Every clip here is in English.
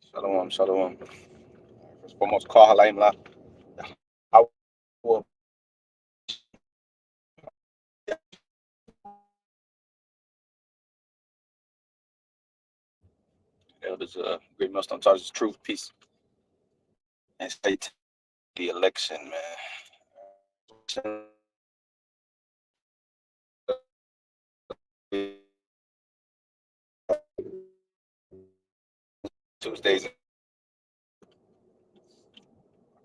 Shalom, shalom. First foremost, call Halaim La. I will elders great milestone charges truth, peace, and state the election, man. Tuesdays, I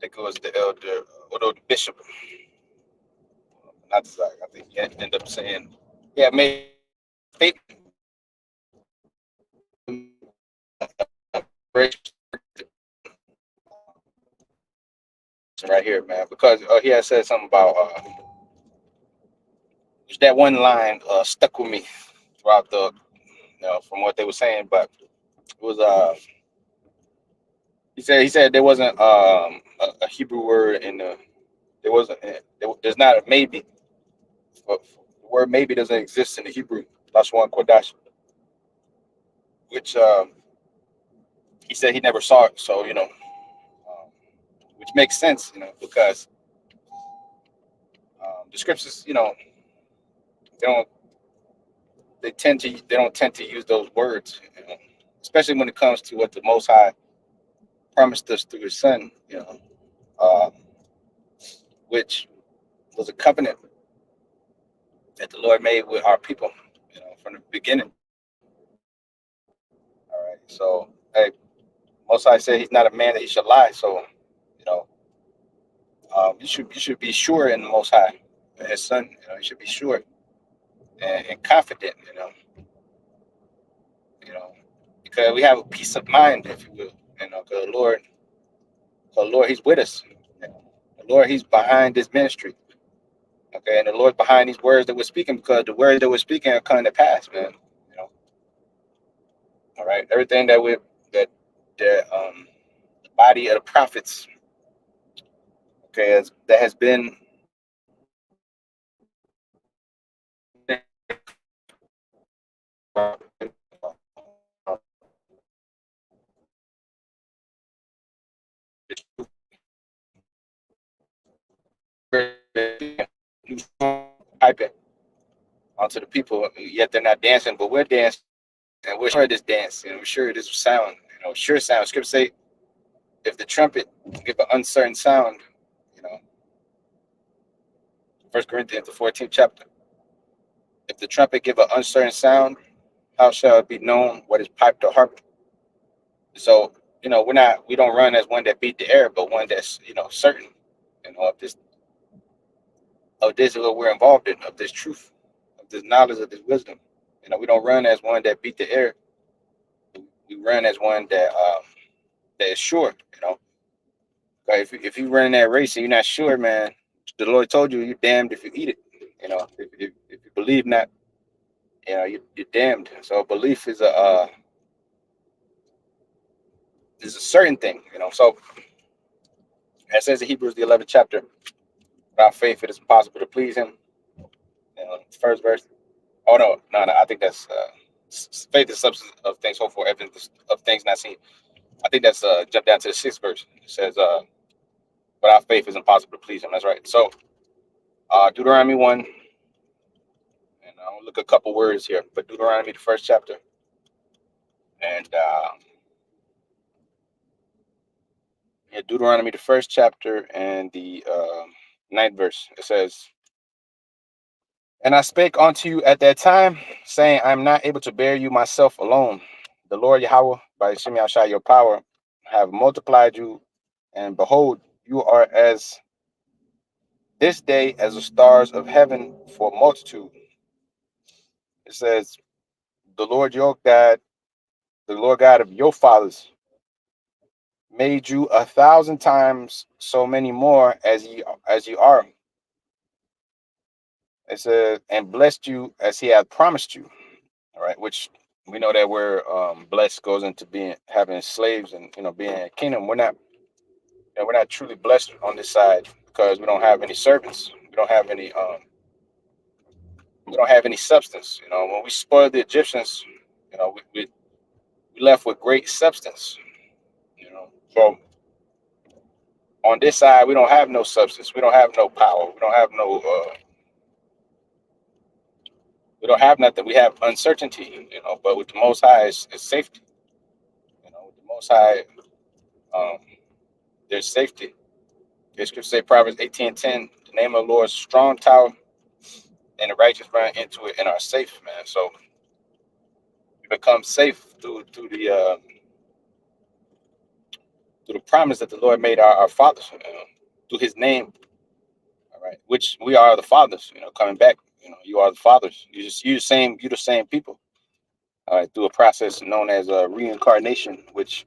think it was the elder, or the bishop, not Zach. I think he ended up saying, yeah, made statement right here, man, because he had said something about that one line stuck with me throughout from what they were saying, but it was he said there wasn't a Hebrew word in the there wasn't there's not a maybe. The word maybe doesn't exist in the Hebrew. That's one Kodash, which he said he never saw it. So which makes sense, because the scriptures, they don't they don't tend to use those words, especially when it comes to what the Most High promised us through His Son, uh, which was a covenant that the Lord made with our people, from the beginning. All right, so hey, Most High said He's not a man that He should lie. So you know, you should be sure in the Most High, His Son. You should be sure and confident. You know, because we have a peace of mind, if you will. Because the Lord, He's with us. The Lord, He's behind this ministry. Okay, and the Lord's behind these words that we're speaking, because the words that we're speaking are coming to pass, man. You know, all right. Everything that the body of the prophets, okay, that has been piping onto the people, yet they're not dancing, but we're dancing, and we're sure of this dance, we're sure of this sound, sure sound. Scripture say, if the trumpet give an uncertain sound, you know, First Corinthians the 14th chapter, if the trumpet give an uncertain sound, how shall it be known what is piped or harped? So, we don't run as one that beat the air, but one that's, certain, of this is what we're involved in, of this truth, of this knowledge, of this wisdom. We don't run as one that beat the air. We run as one that is sure. 'Cause if you run in that race and you're not sure, man, the Lord told you, you're damned if you eat it. If you believe not, you're damned. So belief is a certain thing. So it says in Hebrews the 11th chapter, without faith it is impossible to please Him. First verse. Oh no, I think that's faith is substance of things hoped for, evidence of things not seen. I think that's jump down to the sixth verse. It says, without faith is impossible to please Him. That's right. So Deuteronomy 1, and I'll look a couple words here, but Deuteronomy the first chapter, and yeah, Deuteronomy the first chapter and the ninth verse. It says, and I spake unto you at that time, saying, I am not able to bear you myself alone. The Lord Yahweh, by Shem Yahshai, your power, have multiplied you, and behold, you are as this day as the stars of heaven for multitude. It says, the Lord your God, the Lord God of your fathers, made you 1,000 times so many more as you are. It says, and blessed you as He hath promised you. All right, which we know that we're blessed goes into being having slaves and being in a kingdom. We're not truly blessed on this side because we don't have any servants. We don't have any substance. When we spoiled the Egyptians, we left with great substance. Well, on this side, we don't have no substance. We don't have no power. We don't have no. We don't have nothing. We have uncertainty. But with the Most High, it's safety. With the Most High, um, there's safety. The scripture say Proverbs 18:10. The name of the Lord is a strong tower, and the righteous run into it and are safe, man. So we become safe through the promise that the Lord made our fathers, through His name. All right, which we are the fathers. Coming back. You are the fathers. You the same people. All right, through a process known as reincarnation, which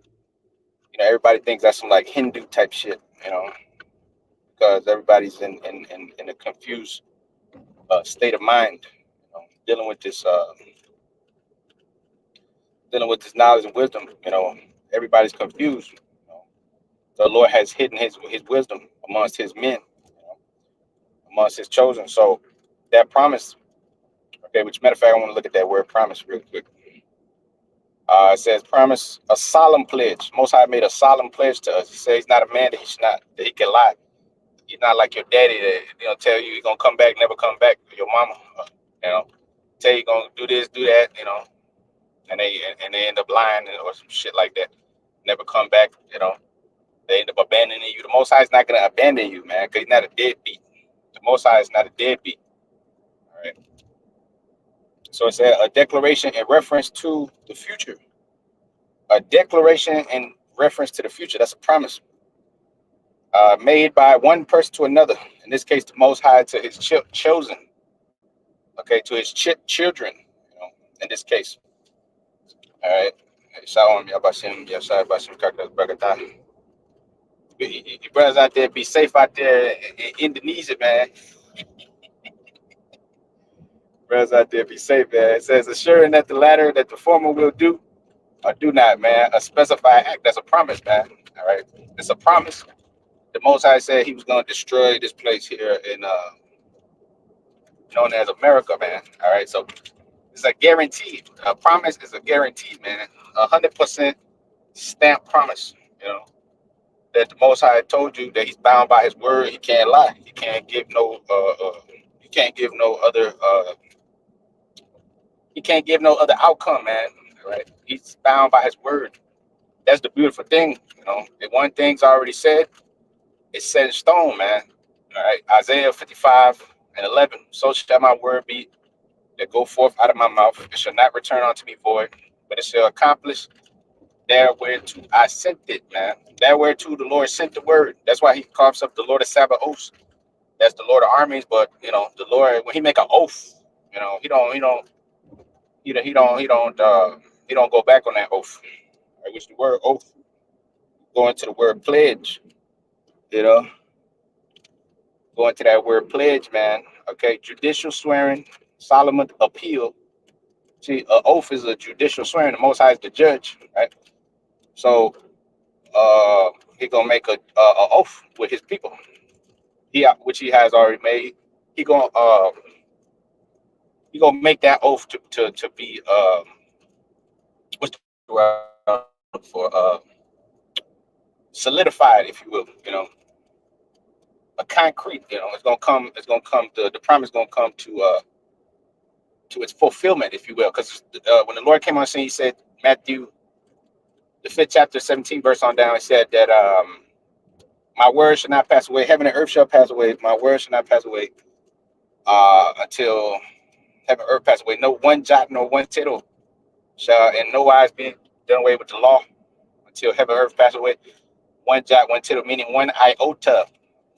everybody thinks that's some like Hindu type shit. Because everybody's in a confused state of mind, dealing with this knowledge and wisdom. Everybody's confused. The Lord has hidden his wisdom amongst his men, amongst his chosen. So that promise, okay, which matter of fact, I want to look at that word promise real quick. It says promise, a solemn pledge. Most High made a solemn pledge to us. He says he's not a man that he can lie. He's not like your daddy that tell you he's gonna come back, never come back. Your mama, you know, tell you gonna do this, do that, and they end up lying or some shit like that. Never come back, They end up abandoning you. The Most High is not gonna abandon you, man, because he's not a deadbeat. The Most High is not a deadbeat. All right. So it's a declaration in reference to the future. A declaration in reference to the future. That's a promise made by one person to another. In this case, the Most High to his chosen. Okay, to his children. In this case. All right. Shalom, Yabashim, Yashai, Bashim, Kakas, Bragatah. You brothers out there, be safe out there in Indonesia, man. Brothers out there, be safe, man. It says, assuring that the latter, that the former will do or do not, man. A specified act. That's a promise, man. All right. It's a promise. The Most High said he was going to destroy this place here in known as America, man. All right. So it's a guarantee. A promise is a guarantee, man. 100% stamp promise, that the Most High told you that he's bound by his word. He can't lie. He can't give no other he can't give no other outcome, man. All right. He's bound by his word. That's the beautiful thing, If one thing's already said, it's set in stone, man. All right. Isaiah 55:11. So shall my word be that go forth out of my mouth. It shall not return unto me void, but it shall accomplish there whereto I sent it, man. There whereto the Lord sent the word. That's why he calls himself the Lord of Sabaoth. That's the Lord of armies. But the Lord, when he make an oath, he don't go back on that oath. Right? Which the word oath going to the word pledge. You know, going to that word pledge, man. Okay, judicial swearing, solemn appeal. See, an oath is a judicial swearing. The Most High is the judge, right? So, he gonna make a oath with his people. Which he has already made. He gonna uh, he gonna make that oath to be what's the word for solidified, if you will. A concrete. It's gonna come. The promise is gonna come to its fulfillment, if you will. Because when the Lord came on scene, he said, Matthew, the 5th chapter, 17 verse on down, he said that my word shall not pass away. Heaven and earth shall pass away. My word shall not pass away until heaven and earth pass away. No one jot nor one tittle shall in no wise be done away with the law until heaven and earth pass away. One jot, one tittle, meaning one iota,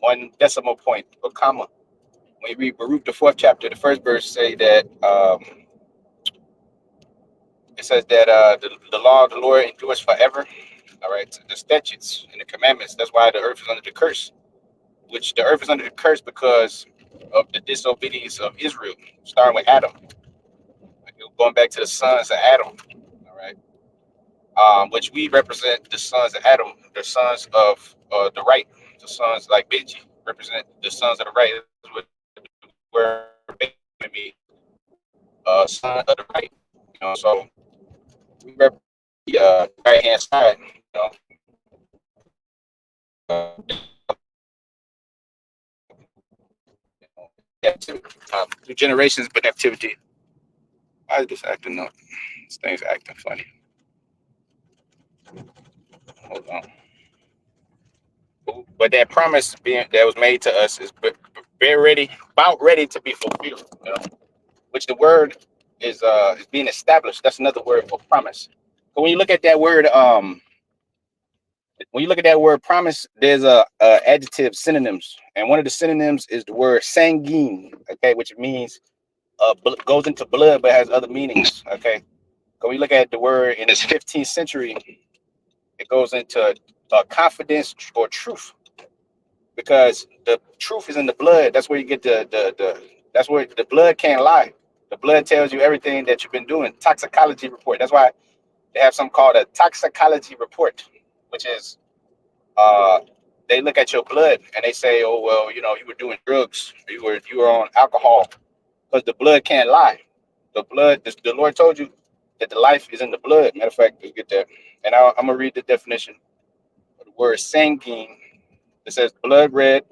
one decimal point, or comma. When you read Baruch, the 4th chapter, the first verse say that it says that the law of the Lord endures forever. All right, the statutes and the commandments. That's why the earth is under the curse. Which the earth is under the curse because of the disobedience of Israel, starting with Adam. Going back to the sons of Adam. All right, which we represent the sons of Adam, the sons of the right, the sons like Benji represent the sons of the right. That's what we're me, son of the right. So we represent the right hand side. Through generations, but activity. Why is this acting up? This thing's acting funny. Hold on. But that promise being that was made to us is very ready, about ready to be fulfilled. You know? Which the word is being established. That's another word for promise. But when you look at that word, when you look at that word promise, there's a adjective synonyms, and one of the synonyms is the word sanguine. Okay, which means goes into blood, but has other meanings. Okay, so when you look at the word in this 15th century, it goes into confidence or truth, because the truth is in the blood. That's where you get the that's where the blood can't lie. The blood tells you everything that you've been doing. Toxicology report. That's why they have something called a toxicology report, which is uh, they look at your blood and they say, oh well, you know, you were doing drugs, you were on alcohol, because the blood can't lie. The blood, the Lord told you that the life is in the blood. Matter of fact, let's get that. And I'm gonna read the definition of the word sanguine. It says blood red,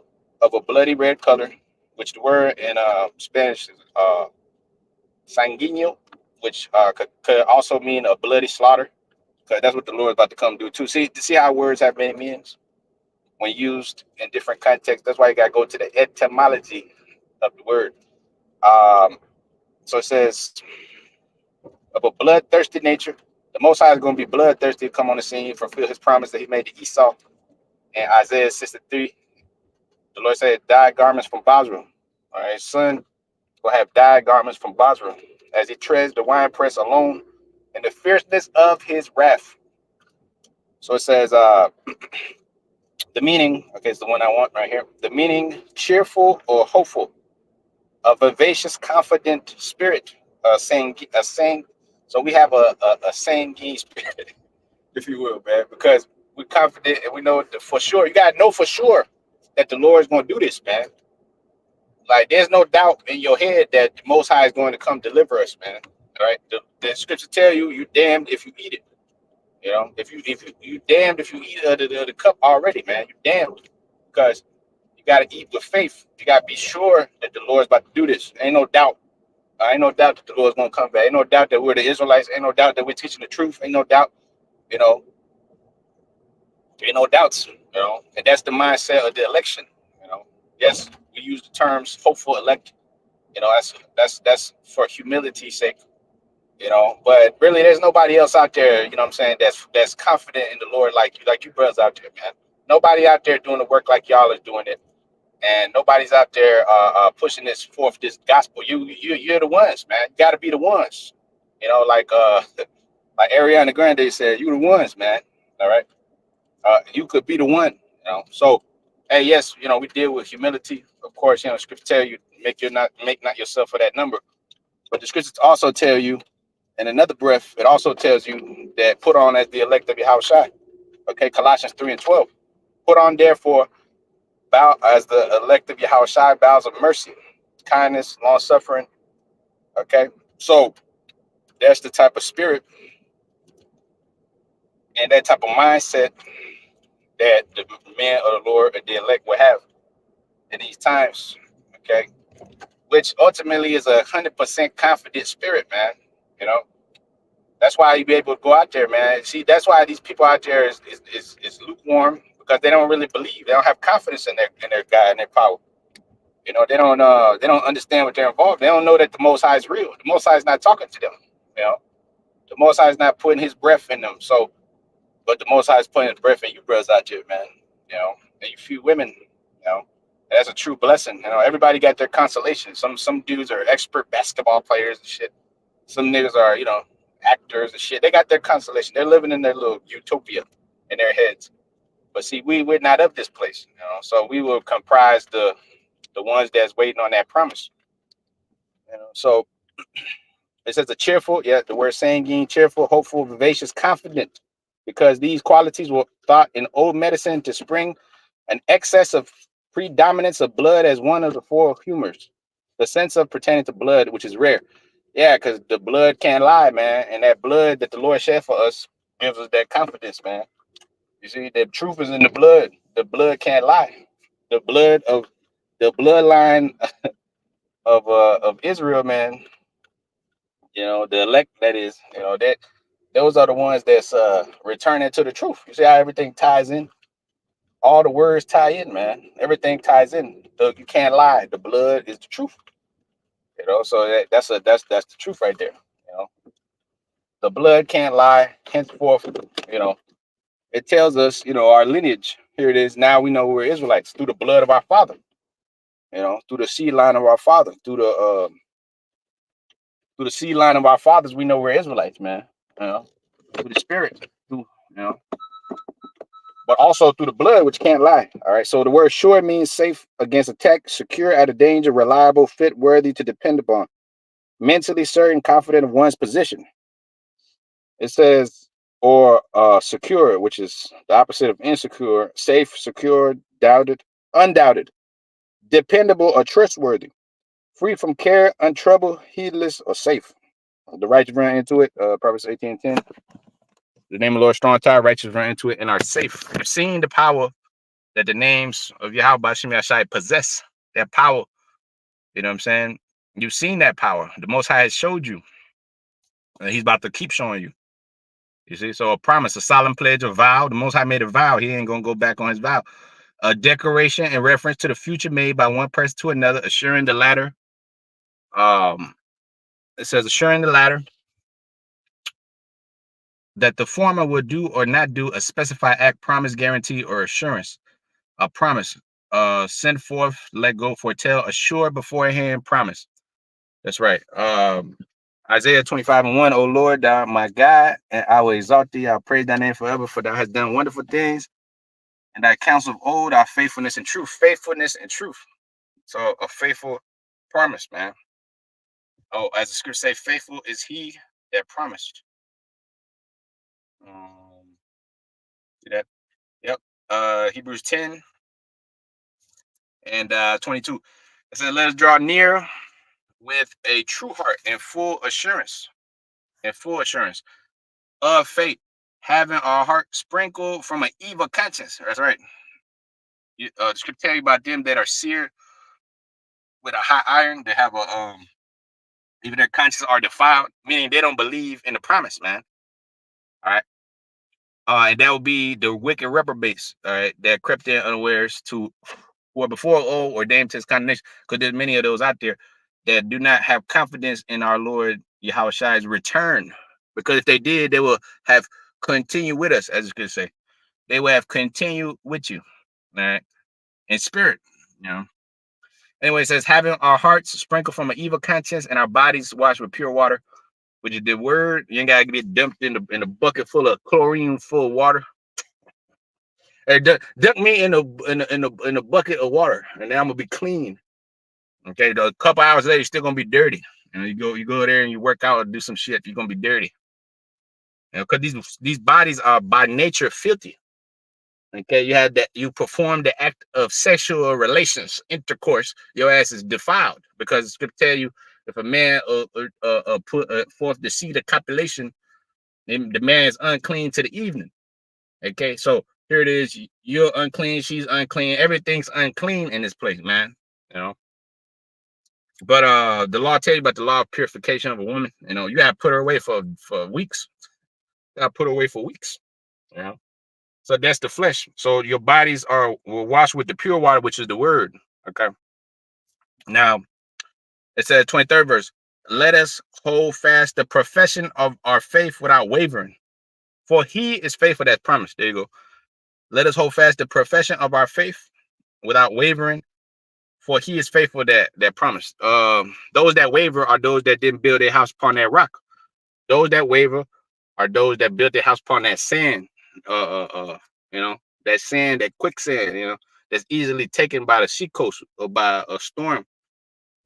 of a bloody red color, which the word in Spanish is sanguíneo, which could also mean a bloody slaughter. Because that's what the Lord is about to come do too. See how words have many meanings when used in different contexts. That's why you gotta go to the etymology of the word. Um, so it says of a bloodthirsty nature. The Most High is going to be bloodthirsty to come on the scene, fulfill His promise that He made to Esau. In Isaiah 63, the Lord said, "Dyed garments from Basra." All right, son will have dyed garments from Basra as he treads the winepress alone in the fierceness of His wrath. So it says, the meaning. Okay, it's the one I want right here. The meaning: cheerful or hopeful, a vivacious, confident spirit. Saying. So we have a sanguine spirit, if you will, man, because we're confident and we know for sure. You gotta know for sure that the Lord is going to do this, man. Like, there's no doubt in your head that the Most High is going to come deliver us, man. All right, the scripture tell you, you damned if you eat it. You know, if you damned if you eat the cup already, man. You damned, because you got to eat with faith. You got to be sure that the Lord's about to do this. Ain't no doubt. Ain't no doubt that the Lord's going to come back. Ain't no doubt that we're the Israelites. Ain't no doubt that we're teaching the truth. Ain't no doubt. You know, ain't no doubts, and that's the mindset of the election. You know, yes, we use the terms hopeful elect. That's for humility's sake. But really, there's nobody else out there. You know what I'm saying? That's confident in the Lord like you brothers out there, man. Nobody out there doing the work like y'all is doing it, and nobody's out there pushing this gospel. You're the ones, man. You got to be the ones. Like like Ariana Grande said, you the ones, man. All right. You could be the one. So, hey, yes, we deal with humility. Of course, scripture tell you make not yourself for that number. But the scriptures also tell you, in another breath, it also tells you that put on as the elect of Yahushua. Okay, Colossians 3:12. Put on therefore bow as the elect of Yahushua, bows of mercy, kindness, long suffering. Okay, so that's the type of spirit and that type of mindset that the men of the Lord, the elect, will have in these times. Okay, which ultimately is 100% confident spirit, man. You know, that's why you be able to go out there, man. See, that's why these people out there is lukewarm, because they don't really believe. They don't have confidence in their God and their power. They don't understand what they're involved. They don't know that the Most High is real. The Most High is not talking to them. You know, the Most High is not putting His breath in them. So, but the Most High is putting His breath in you brothers out there, man. And you few women. That's a true blessing. Everybody got their consolation. Some dudes are expert basketball players and shit. Some niggas are, actors and shit. They got their consolation. They're living in their little utopia in their heads. But see, we're not of this place, So we will comprise the ones that's waiting on that promise. So it says a cheerful, yeah, the word sanguine, cheerful, hopeful, vivacious, confident, because these qualities were thought in old medicine to spring an excess of predominance of blood as one of the four humors, the sense of pertaining to blood, which is rare. Yeah, because the blood can't lie, man. And that blood that the Lord shed for us gives us that confidence, man. You see, the truth is in the blood. The blood can't lie. The blood of the bloodline of Israel, man. The elect, that is, that those are the ones that's returning to the truth. You see how everything ties in? All the words tie in, man. Everything ties in. You can't lie. The blood is the truth. So that's the truth right there. You know, the blood can't lie. Henceforth, you know, it tells us, our lineage. Here it is. Now we know we're Israelites through the blood of our father. Through the seed line of our father, through the seed line of our fathers, we know we're Israelites, man. Through the spirit, through you know, but also through the blood, which can't lie. All right. So the word sure means safe against attack, secure at a danger, reliable, fit, worthy to depend upon, mentally certain, confident of one's position. It says, or secure, which is the opposite of insecure, safe, secure, doubted, undoubted, dependable, or trustworthy, free from care, untroubled, heedless, or safe. The righteous run into it. Proverbs 18:10. The name of the Lord strong tower, righteous run into it and are safe. You've seen the power that the names of Yahweh Bashim Yashai possess. That power. You know what I'm saying? You've seen that power. The Most High has showed you. And he's about to keep showing you. You see? So a promise, a solemn pledge, a vow. The Most High made a vow. He ain't going to go back on his vow. A declaration in reference to the future made by one person to another, assuring the latter. It says assuring the latter that the former will do or not do a specified act, promise, guarantee, or assurance. A promise. Send forth, let go, foretell, assure beforehand, promise. That's right. Isaiah 25:1. O Lord, thou art my God, and I will exalt thee. I'll praise thy name forever, for thou hast done wonderful things. And thy counsel of old, our faithfulness and truth. Faithfulness and truth. So a faithful promise, man. Oh, as the scripture say, faithful is he that promised. See that? Yep. Hebrews 10 and 22. It says, let us draw near with a true heart and full assurance of faith, having our heart sprinkled from an evil conscience. That's right. The scripture tell you about them that are seared with a hot iron, that have even their consciences are defiled, meaning they don't believe in the promise, man. All right. And that would be the wicked reprobates, all right, that crept in unawares to, or before old ordained to his condemnation, because there's many of those out there that do not have confidence in our Lord Yahweh Shai's return. Because if they did, they will have continued with us, as you could say. They will have continued with you, all right, in spirit. Anyway, it says, having our hearts sprinkled from an evil conscience and our bodies washed with pure water, which is the word. You ain't gotta get dumped in a bucket full of chlorine full of water. Hey, dunk me in a bucket of water, and then I'm gonna be clean. Okay, a couple hours later, you're still gonna be dirty. You go there and you work out and do some shit, you're gonna be dirty. Because these bodies are by nature filthy. Okay, you perform the act of sexual relations, intercourse, your ass is defiled, because it's gonna tell you, if a man put forth the seed of copulation, then the man is unclean to the evening. Okay, so here it is. You're unclean, she's unclean, everything's unclean in this place, man. You know. But the law tells you about the law of purification of a woman. You gotta put her away for weeks. You gotta put her away for weeks. You know. So that's the flesh. So your bodies will washed with the pure water, which is the word. Okay. Now it says 23rd verse. Let us hold fast the profession of our faith without wavering. For he is faithful that promised. There you go. Let us hold fast the profession of our faith without wavering. For he is faithful that promised. Those that waver are those that didn't build their house upon that rock. Those that waver are those that built their house upon that sand. That sand, that quicksand, that's easily taken by the seacoast or by a storm.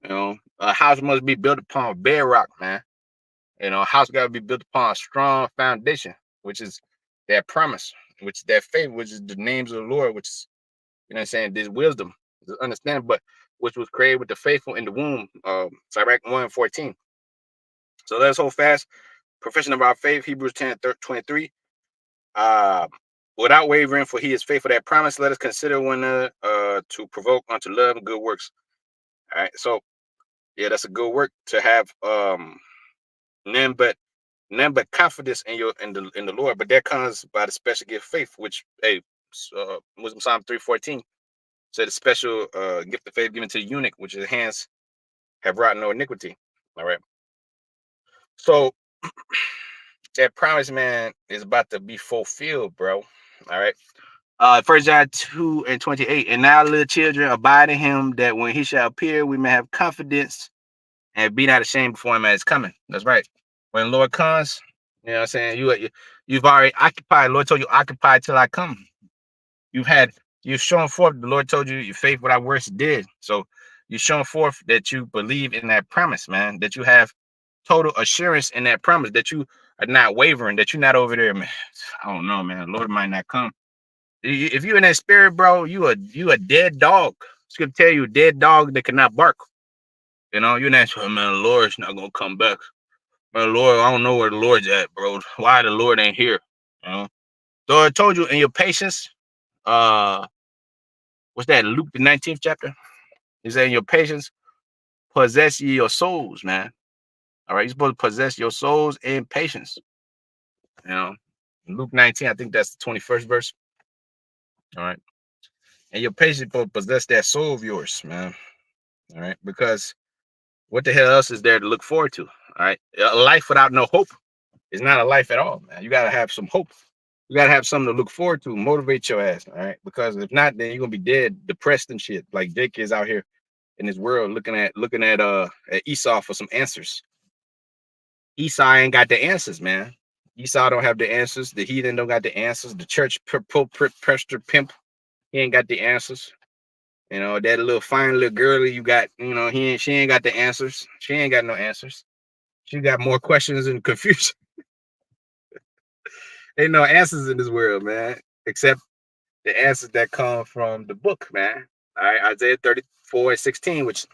A house must be built upon bedrock, man. A house got to be built upon a strong foundation, which is that promise, which is that faith, which is the names of the Lord, which is, this wisdom, this understanding, but which was created with the faithful in the womb. Sirach 1:14. So let's hold fast profession of our faith, Hebrews 10:23. without wavering, for he is faithful that promise. Let us consider one to provoke unto love and good works. All right. So yeah, that's a good work to have none but confidence in the Lord. But that comes by the special gift of faith, which Muslim Psalm 3:14 said the special gift of faith given to the eunuch, which his hands have wrought no iniquity. All right. So that promise, man, is about to be fulfilled, bro. All right. 1 John 2:28. And now, little children, abide in him, that when he shall appear, we may have confidence and be not ashamed before him as coming. That's right. When the Lord comes, you know what I'm saying? You've already occupied. The Lord told you, occupy till I come. You've shown forth. The Lord told you your faith without works did. So you've shown forth that you believe in that promise, man, that you have total assurance in that promise, that you are not wavering, that you're not over there, man. I don't know, man. The Lord might not come. If you're in that spirit, bro, you a dead dog. It's gonna tell you a dead dog that cannot bark. You know, you're not sure, man, the Lord's not gonna come back. Man, Lord, I don't know where the Lord's at, bro. Why the Lord ain't here? You know? So I told you in your patience, what's that? Luke the 19th chapter. He said, in your patience, possess ye your souls, man. All right, you're supposed to possess your souls in patience. You know, in Luke 19, I think that's the 21st verse. All right. And your patience supposed to possess that soul of yours, man. All right, because what the hell else is there to look forward to? All right. A life without no hope is not a life at all, man. You gotta have some hope. You gotta have something to look forward to, motivate your ass. All right. Because if not, then you're gonna be dead, depressed and shit. Like Jake is out here in this world looking at Esau for some answers. Esau ain't got the answers, man. Esau don't have the answers. The heathen don't got the answers. The church pastor pimp, he ain't got the answers. You know, that little fine little girlie you got, you know, she ain't got the answers. She ain't got no answers. She got more questions and confusion. Ain't no answers in this world, man, except the answers that come from the book, man. All right, Isaiah 34:16, which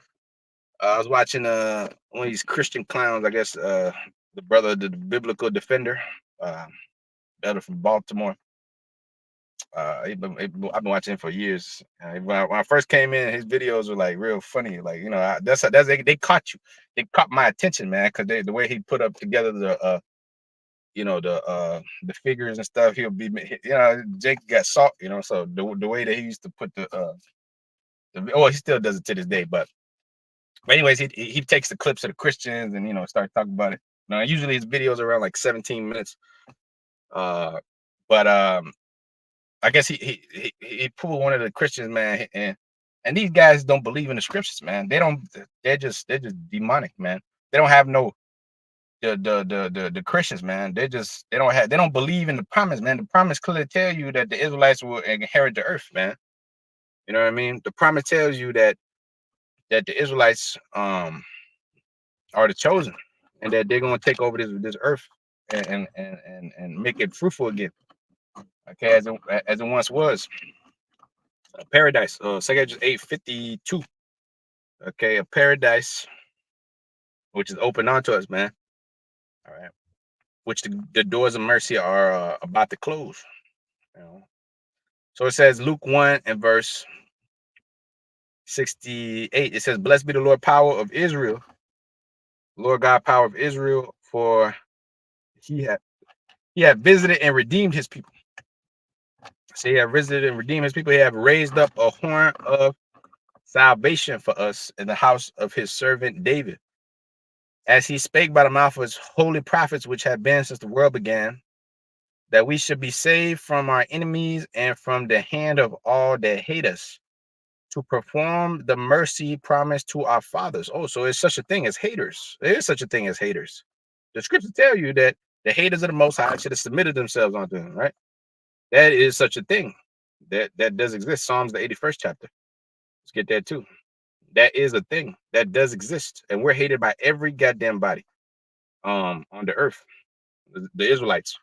I was watching one of these Christian clowns, I guess the brother, the biblical defender, brother from Baltimore. I've been watching him for years. When I first came in, his videos were like real funny. Like, you know, they caught you. They caught my attention, man, because the way he put up together the figures and stuff. He'll be, you know, Jake got salt, you know, so the way that he used to put he still does it to this day. But anyways, he takes the clips of the Christians and, you know, start talking about it. Now, usually his videos are around like 17 minutes. But I guess he pulled one of the Christians, man, and these guys don't believe in the scriptures, man. They're just demonic, man. They don't have no the Christians, man. They don't believe in the promise, man. The promise clearly tell you that the Israelites will inherit the earth, man. You know what I mean? The promise tells you that the Israelites are the chosen, and that they're gonna take over this earth and make it fruitful again. Okay, as it once was. Paradise. 2 8:52. Okay, a paradise which is open unto us, man. All right. Which the doors of mercy are about to close. You know. So it says Luke 1 and verse 68. It says, "Blessed be the Lord, power of Israel, Lord God, power of Israel, for he had visited and redeemed his people." So he had visited and redeemed his people. He had raised up a horn of salvation for us in the house of his servant David, as he spake by the mouth of his holy prophets, which have been since the world began, that we should be saved from our enemies and from the hand of all that hate us, to perform the mercy promised to our fathers. Oh, so it's such a thing as haters. There is such a thing as haters. The scriptures tell you that the haters of the Most High should have submitted themselves unto him, right? That is such a thing. That does exist. Psalms, the 81st chapter. Let's get that too. That is a thing that does exist. And we're hated by every goddamn body on the earth. The Israelites.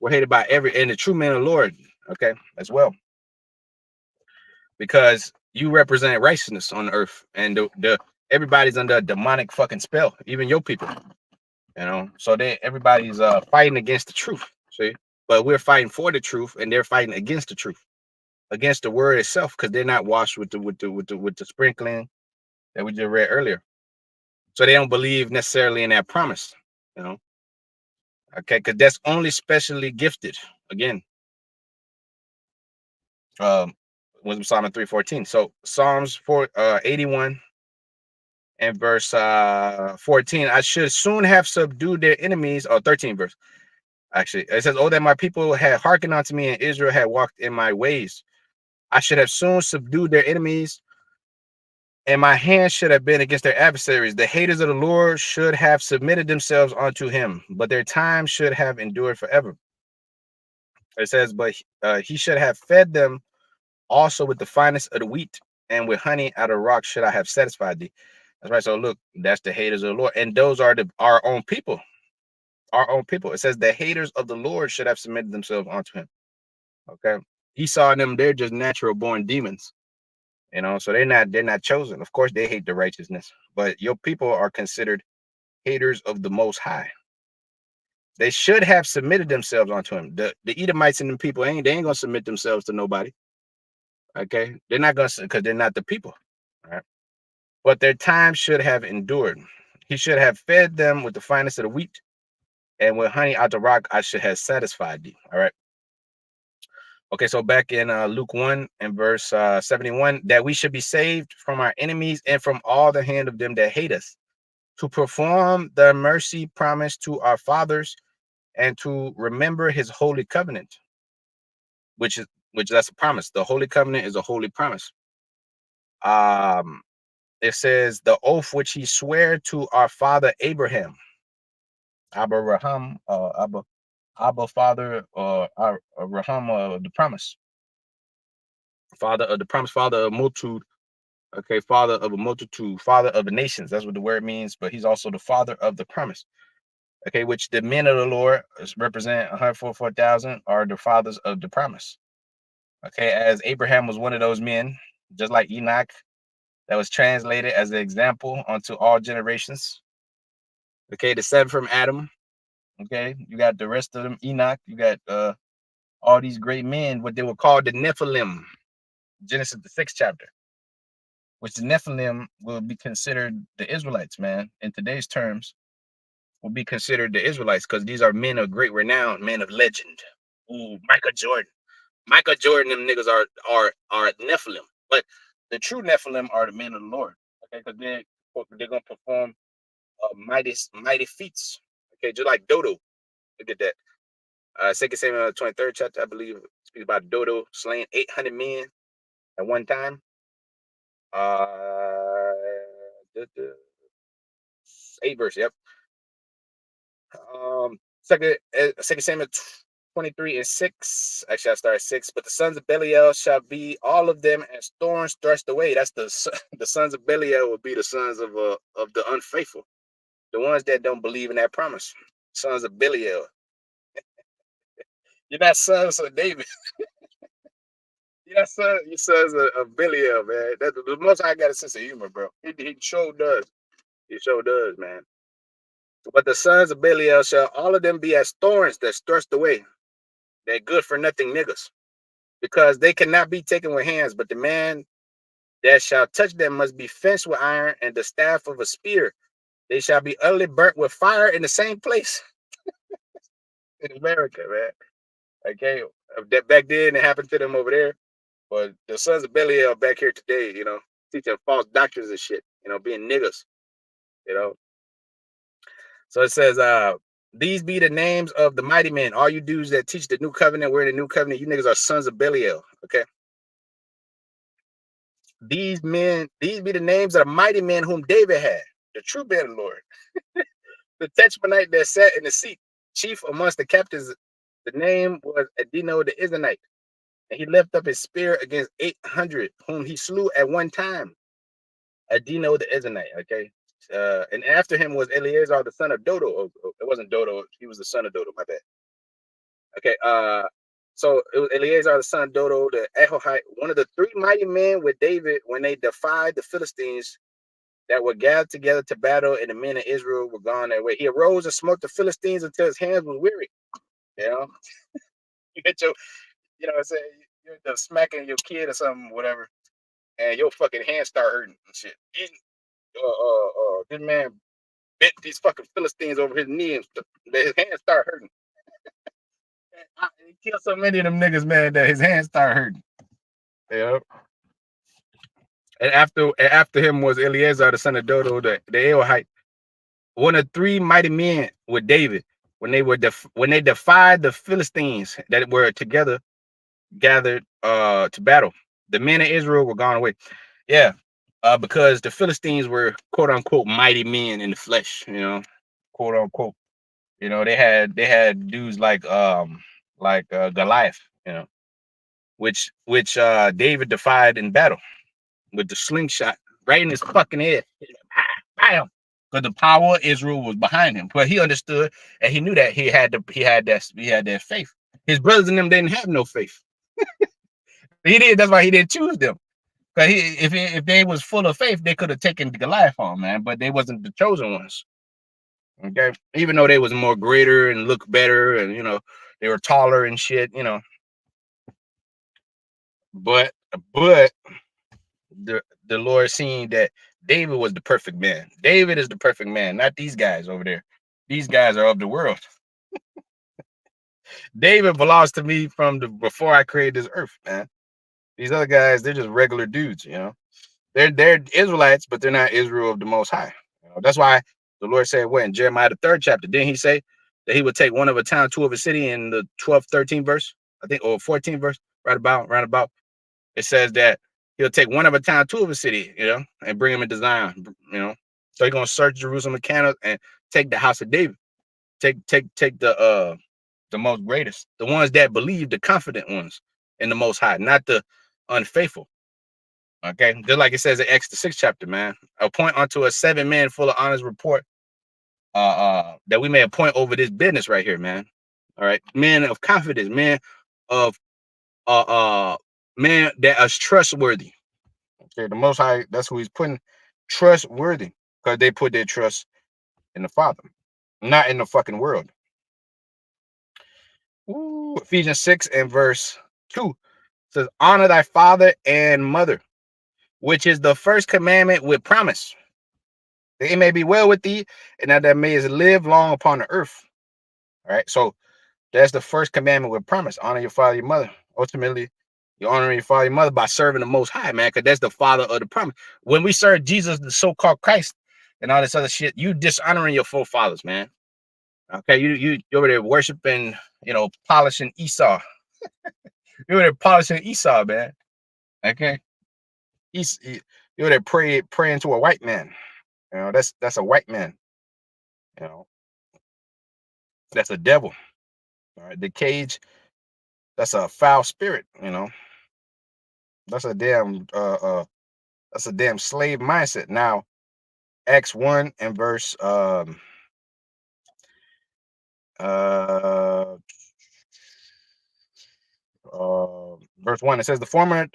We're hated by and the true men of the Lord, okay, as well. Because you represent righteousness on the earth, and everybody's under a demonic fucking spell, even your people, you know. So everybody's fighting against the truth. See, but we're fighting for the truth, and they're fighting against the truth, against the word itself, because they're not washed with the sprinkling that we just read earlier. So they don't believe necessarily in that promise, you know. Okay, because that's only specially gifted. Again, um, was Psalm 3:14. So Psalms 81 and verse 14. I should soon have subdued their enemies. Or 13 verse. Actually, it says, "Oh, that my people had hearkened unto me, and Israel had walked in my ways. I should have soon subdued their enemies, and my hand should have been against their adversaries. The haters of the Lord should have submitted themselves unto him, but their time should have endured forever." It says, "But he should have fed them also with the finest of the wheat, and with honey out of rock should I have satisfied thee." That's right. So look, that's the haters of the Lord, and those are our own people. Our own people. It says the haters of the Lord should have submitted themselves unto him. Okay. He saw them, they're just natural born demons. So they're not chosen. Of course, they hate the righteousness, but your people are considered haters of the Most High. They should have submitted themselves unto him. The Edomites and the people they ain't gonna submit themselves to nobody. Okay, they're not gonna, because they're not the people. All right, but their time should have endured. He should have fed them with the finest of the wheat, and with honey out the rock I should have satisfied thee. All right. Okay, so back in Luke 1 and verse 71, that we should be saved from our enemies and from all the hand of them that hate us, to perform the mercy promised to our fathers, and to remember his holy covenant, which that's a promise. The holy covenant is a holy promise. Um, it says the oath which he sware to our father Abraham, Abraham, Abba father, or Abraham, the promise, father of the promise, father of multitude. Okay, father of a multitude, father of the nations. That's what the word means. But he's also the father of the promise. Okay, which the men of the Lord represent 144,000 are the fathers of the promise. Okay, as Abraham was one of those men, just like Enoch, that was translated as an example unto all generations. Okay, the seven from Adam. Okay, you got the rest of them, Enoch. You got all these great men, what they were called the Nephilim, Genesis the 6th chapter, which the Nephilim will be considered the Israelites, man, in today's terms, will be considered the Israelites, because these are men of great renown, men of legend. Ooh, Michael Jordan. Michael Jordan, them niggas are Nephilim. But the true Nephilim are the men of the Lord. Okay, because they're gonna perform mighty feats. Okay, just like Dodo. Look at that. 2 Samuel 23rd chapter, I believe, speaks about Dodo slaying 800 men at one time. Uh, 8 verse, yep. Second Samuel 23 and 6. Actually, I started at 6. But the sons of Belial shall be all of them as thorns thrust away. That's the sons of Belial will be the sons of the unfaithful, the ones that don't believe in that promise. Sons of Belial. You're not sons of David. You're sons of Belial, man. That's the most I got a sense of humor, bro. He sure does. He sure does, man. But the sons of Belial shall all of them be as thorns that's thrust away. They're good for nothing niggas, because they cannot be taken with hands, but the man that shall touch them must be fenced with iron and the staff of a spear. They shall be utterly burnt with fire in the same place. In America, man. Okay, that back then it happened to them over there, but the sons of Belial back here today, teaching false doctrines and shit, being niggas, you know. So it says, these be the names of the mighty men. All you dudes that teach the new covenant, we're in the new covenant, you niggas are sons of Belial. Okay. These be the names of the mighty men whom David had, the true man of the Lord. The Tachmonite that sat in the seat, chief amongst the captains, the name was Adino the Israelite. And he lifted up his spear against 800, whom he slew at one time. Adino the Israelite, okay? And after him was Eleazar the son of Dodo. It wasn't Dodo, he was the son of Dodo, my bad. Okay, so it was Eleazar the son of Dodo, the Ahohite, one of the three mighty men with David when they defied the Philistines that were gathered together to battle, and the men of Israel were gone their way. He arose and smote the Philistines until his hands were weary. You know, You hit your, you know what I'm saying? You're just smacking your kid or something, whatever, and your fucking hands start hurting and shit. This man bent these fucking Philistines over his knee and his hands start hurting. He killed so many of them niggas, man, that his hands start hurting. Yeah. And after him was Eleazar, the son of Dodo, the Elhite, one of three mighty men with David when they defied the Philistines that were together gathered to battle. The men of Israel were gone away. Yeah, because the Philistines were quote unquote mighty men in the flesh, quote unquote. They had dudes like Goliath, which David defied in battle with the slingshot right in his fucking head. Bam! Because the power of Israel was behind him. But he understood and he knew that he had that faith. His brothers and them didn't have no faith. He did. That's why he didn't choose them. Because if they was full of faith, they could have taken Goliath on, man. But they wasn't the chosen ones. Okay, even though they was more greater and looked better, and they were taller and shit, But the Lord seen that David was the perfect man. David is the perfect man, not these guys over there. These guys are of the world. David belongs to me from before I created this earth, man. These other guys, they're just regular dudes, They're Israelites, but they're not Israel of the Most High. That's why the Lord said, what, in Jeremiah the 3rd chapter, didn't he say that he would take one of a town, two of a city in the 12th, 13th verse, I think, or 14th verse, right about. It says that he'll take one of a town, two of a city, and bring them into Zion, So he's gonna search Jerusalem and take the house of David, take the most greatest, the ones that believe, the confident ones in the Most High, not the unfaithful. Okay, just like it says in Acts the 6th chapter, man. Appoint unto us 7 men full of honest report, that we may appoint over this business right here, man. All right, men of confidence, men of man that is trustworthy. Okay, the Most High, that's who he's putting trustworthy, because they put their trust in the Father, not in the fucking world. Ooh, Ephesians 6 and verse 2 says, honor thy father and mother, which is the first commandment with promise, that it may be well with thee, and that thou mayest live long upon the earth. All right, so that's the first commandment with promise. Honor your father, your mother. Ultimately, you're honoring your father, your mother by serving the Most High, man, because that's the father of the promise. When we serve Jesus, the so-called Christ, and all this other shit, you dishonoring your forefathers, man. Okay, you over there worshiping, polishing Esau. You're over there polishing Esau, man. Okay, you're over there praying to a white man. That's a white man. That's a devil. All right, the cage, that's a foul spirit. That's a damn slave mindset. Now, Acts 1 and verse verse 1, it says, the former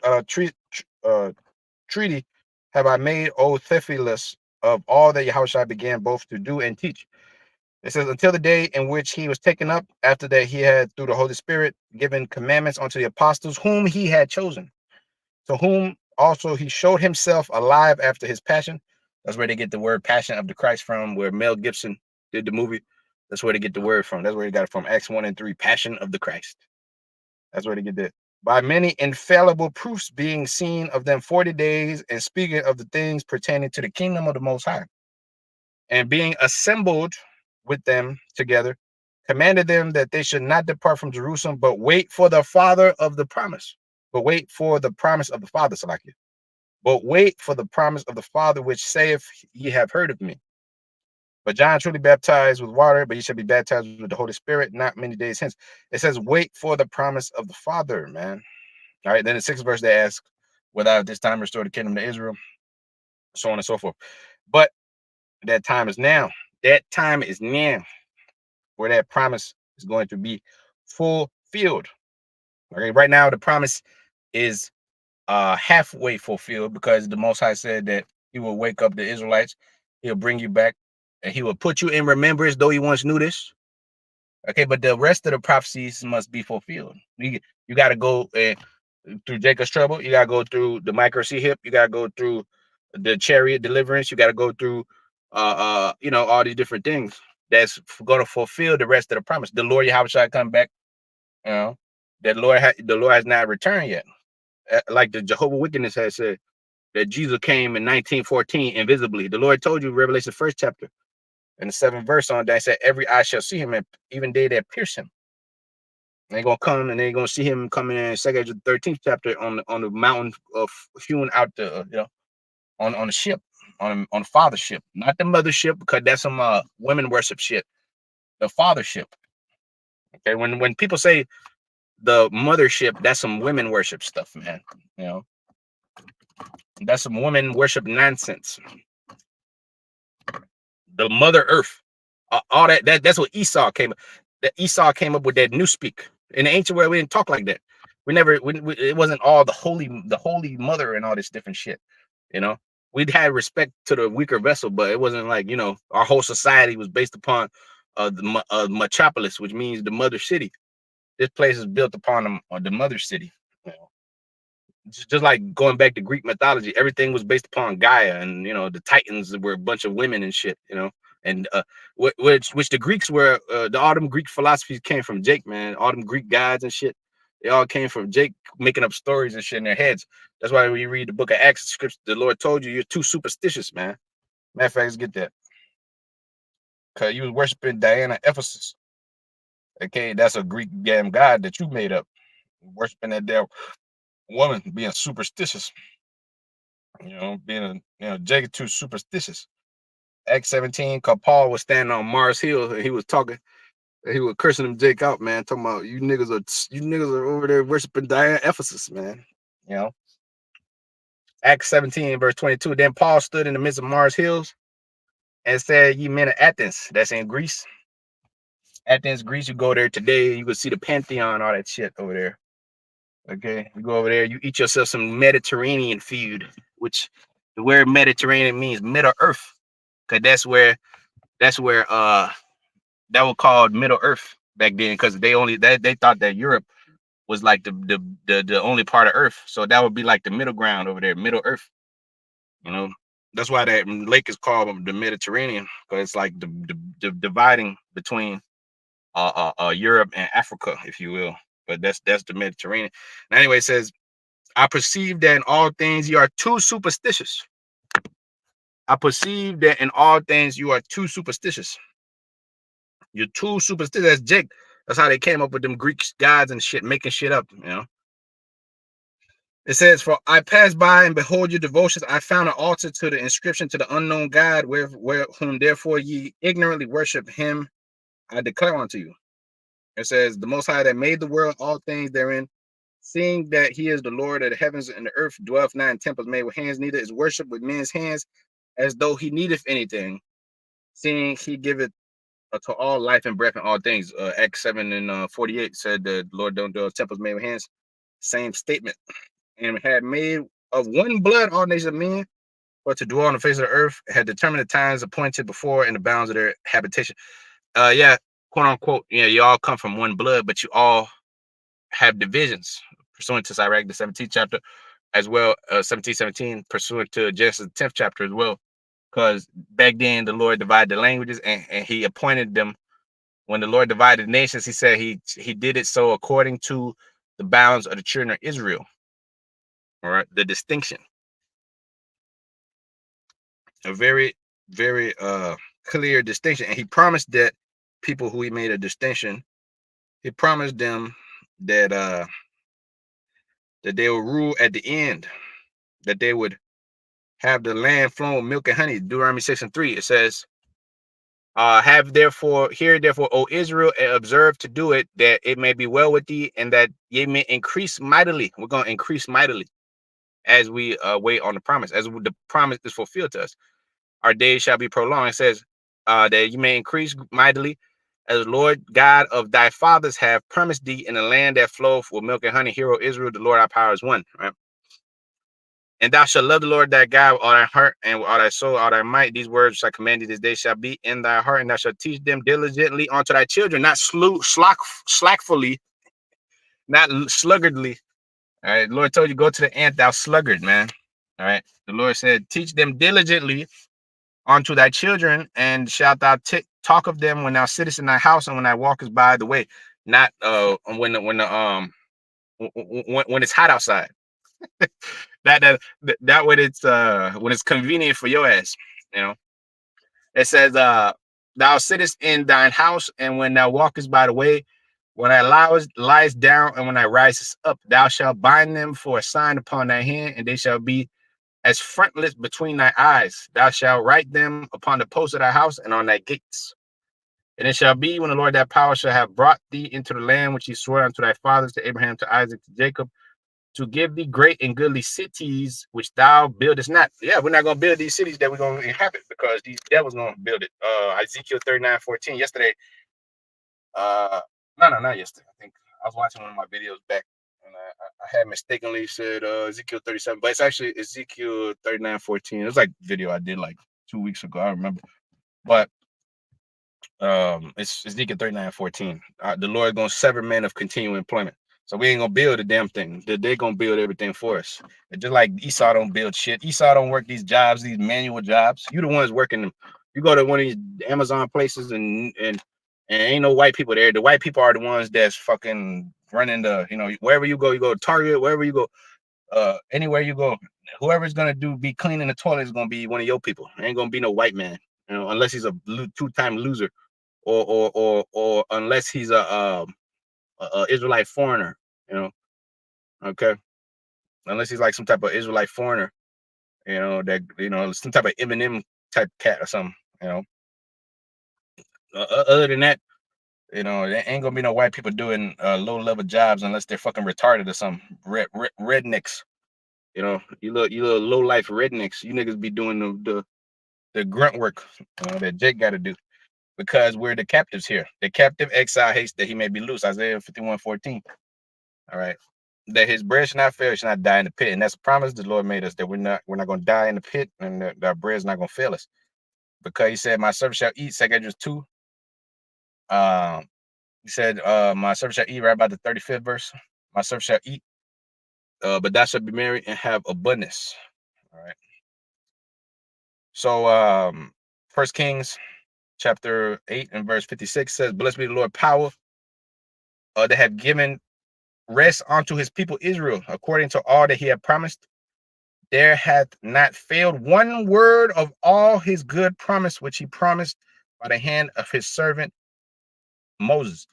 treaty have I made, O Theophilus, of all that Yahushua began both to do and teach. It says, until the day in which he was taken up, after that he had through the Holy Spirit given commandments unto the apostles whom he had chosen, to whom also he showed himself alive after his passion. That's where they get the word Passion of the Christ from, where Mel Gibson did the movie. That's where they get the word from. That's where they got it from. Acts 1 and 3, Passion of the Christ. That's where they get that. By many infallible proofs being seen of them 40 days, and speaking of the things pertaining to the kingdom of the Most High, and being assembled with them together, commanded them that they should not depart from Jerusalem, but wait for the Father of the promise. But wait for the promise of the Father, Salakia. But wait for the promise of the Father, which saith, ye have heard of me. But John truly baptized with water, but ye shall be baptized with the Holy Spirit not many days hence. It says, wait for the promise of the Father, man. All right, then in the 6th verse, they ask, whether at this time restore the kingdom to Israel, so on and so forth. But that time is now. That time is now, where that promise is going to be fulfilled. Okay, right now the promise is halfway fulfilled, because the Most High said that he will wake up the Israelites, he'll bring you back, and he will put you in remembrance, though you once knew this. Okay, but the rest of the prophecies must be fulfilled. You got to go through Jacob's trouble. You got to go through the micro-sea hip. You got to go through the chariot deliverance. You got to go through, all these different things that's going to fulfill the rest of the promise. The Lord Yahweh shall come back. You know, the Lord has not returned yet. Like the Jehovah Witness has said that Jesus came in 1914 invisibly. The Lord told you, Revelation first chapter, in the 7th verse on that, said, "Every eye shall see him, and even they that pierce him." They're gonna come and they're gonna see him coming in 13th chapter on the mountain of hewing out the on the ship, on the father ship, not the mother ship, because that's some women worship shit. The father ship. Okay, when people say the mothership, that's some women worship stuff, man. You know, that's some women worship nonsense. The Mother Earth, all that's what Esau came. That Esau came up with that new speak. In the ancient world, we didn't talk like that. We never. It wasn't all the holy mother and all this different shit. You know, we'd had respect to the weaker vessel, but it wasn't like our whole society was based upon the metropolis, which means the mother city. This place is built upon the mother city. You know? Just like going back to Greek mythology, everything was based upon Gaia, and the Titans were a bunch of women and shit, and which the Greeks were. All them Greek philosophies came from Jake, man. All them Greek gods and shit, they all came from Jake making up stories and shit in their heads. That's why when you read the book of Acts, scripts, the Lord told you you're too superstitious, man. Matter of fact, let's get that, cause you was worshiping Diana Ephesus. Okay, that's a Greek damn god that you made up, worshiping that damn woman, being superstitious. Being Jake too superstitious. Acts 17, cause Paul was standing on Mars Hill and he was talking, he was cursing him Jake out, man, talking about you niggas are over there worshiping Diana Ephesus, man. You know. Acts 17, verse 22. Then Paul stood in the midst of Mars Hills and said, "Ye men of Athens," that's in Greece. Athens, Greece, you go there today, you can see the Pantheon, all that shit over there. Okay. You go over there, you eat yourself some Mediterranean food, which the word Mediterranean means Middle Earth. Cause that's where that was called Middle Earth back then, because they thought that Europe was like the only part of Earth. So that would be like the middle ground over there, Middle Earth. You know, that's why that lake is called the Mediterranean, because it's like the dividing between Europe and Africa, if you will. But that's the Mediterranean. And anyway, it says, "I perceive that in all things you are too superstitious." I perceive that in all things you are too superstitious. You're too superstitious. That's Jake. That's how they came up with them Greek gods and shit, making shit up. It says, "For I passed by and behold your devotions. I found an altar to the inscription to the unknown God, where whom therefore ye ignorantly worship him. I declare unto you." It says, "The Most High that made the world, all things therein, seeing that he is the Lord of the heavens and the earth, dwelleth not in temples made with hands, neither is worship with men's hands, as though he needeth anything, seeing he giveth to all life and breath and all things." Acts 7 and 48 said the Lord don't do temples made with hands. Same statement. "And had made of one blood all nations of men, but to dwell on the face of the earth, had determined the times appointed before and the bounds of their habitation." Yeah, quote unquote. Yeah, you all come from one blood, but you all have divisions pursuant to Sirach, the 17th chapter, as well, 17:17, pursuant to Genesis, the 10th chapter as well. Because back then the Lord divided the languages, and he appointed them. When the Lord divided the nations, he said he did it so according to the bounds of the children of Israel. All right, the distinction. A very, very clear distinction. And he promised that people who he made a distinction, he promised them that that they would rule at the end, that they would have the land flowing with milk and honey. Deuteronomy 6:3, it says, "Have therefore, hear therefore, O Israel, and observe to do it, that it may be well with thee, and that ye may increase mightily." We're going to increase mightily as we wait on the promise, as the promise is fulfilled to us. Our days shall be prolonged. It says, that you may increase mightily, as the Lord God of thy fathers have promised thee, in a land that floweth with milk and honey. Hear, O Israel, the Lord our power is one. Right? And thou shalt love the Lord thy God with all thy heart and with all thy soul, all thy might. These words which I command thee this day shall be in thy heart, and thou shalt teach them diligently unto thy children, not slackfully, not sluggardly. All right. The Lord told you, go to the ant, thou sluggard, man. All right. The Lord said, teach them diligently unto thy children, and shalt thou talk of them when thou sittest in thy house and when thou walkest by the way. Not when it's hot outside. that when it's convenient for your ass, you know. It says, thou sittest in thine house, and when thou walkest by the way, when thou liest down, and when thou risest up, thou shalt bind them for a sign upon thy hand, and they shall be as frontlets between thy eyes. Thou shalt write them upon the posts of thy house and on thy gates. And it shall be when the Lord thy power shall have brought thee into the land which he swore unto thy fathers, to Abraham, to Isaac, to Jacob, to give thee great and goodly cities which thou buildest not. Yeah, we're not going to build these cities that we're going to inhabit, because these devils going to build it. Ezekiel 39:14. Yesterday, no, not yesterday. I think I was watching one of my videos back, and I had mistakenly said Ezekiel 37, but it's actually Ezekiel 39:14. It was like a video I did like 2 weeks ago. I remember. But it's Ezekiel 39:14. The Lord gonna sever men of continual employment. So we ain't gonna build a damn thing. They're gonna build everything for us. And just like Esau don't build shit. Esau don't work these jobs, these manual jobs. You the ones working them. You go to one of these Amazon places and ain't no white people there. The white people are the ones that's fucking running the, wherever you go to Target, wherever you go, anywhere you go, whoever's gonna be cleaning the toilet is gonna be one of your people. Ain't gonna be no white man, unless he's a two-time loser. Or unless he's a Israelite foreigner, okay. Unless he's like some type of Israelite foreigner, that some type of Eminem type cat or something, Other than that, there ain't gonna be no white people doing low level jobs unless they're fucking retarded or something. Rednecks, you little low life rednecks. You niggas be doing the grunt work, that Jake got to do. Because we're the captives here. The captive exile hates that he may be loose. Isaiah 51:14. All right. That his bread should not fail, he should not die in the pit. And that's a promise the Lord made us, that we're not going to die in the pit, and that our bread's not going to fail us. Because he said, my servant shall eat, 2 Esdras 2. He said, my servant shall eat, right about the 35th verse. My servant shall eat, but thou shalt be merry and have abundance. All right. So 1 Kings chapter 8 and verse 56 says, blessed be the Lord power that have given rest unto his people Israel, according to all that he had promised. There hath not failed one word of all his good promise, which he promised by the hand of his servant Moses.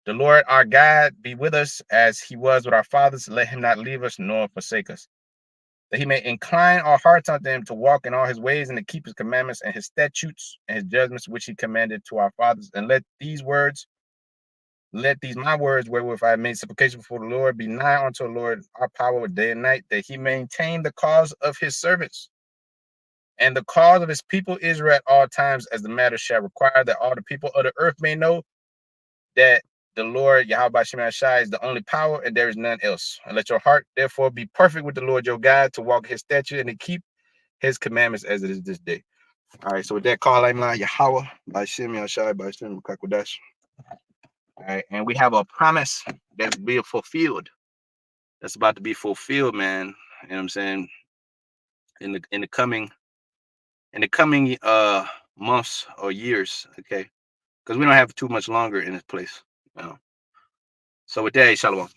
The Lord our God be with us as he was with our fathers. Let him not leave us nor forsake us, that he may incline our hearts unto him, to walk in all his ways and to keep his commandments and his statutes and his judgments, which he commanded to our fathers. And let these my words, wherewith I have made supplication before the Lord, be nigh unto the Lord our power day and night, that he maintain the cause of his servants and the cause of his people Israel at all times, as the matter shall require, that all the people of the earth may know that the Lord Yahweh Shem Shai is the only power, and there is none else. And let your heart therefore be perfect with the Lord your God, to walk his statute and to keep his commandments as it is this day. All right, so with that, call I'm like Yahweh by Shem Shai by Shem Kakodash. All right, and we have a promise that's being fulfilled. That's about to be fulfilled, man. You know what I'm saying? In the coming months or years, okay? Because we don't have too much longer in this place. So with that, shalom.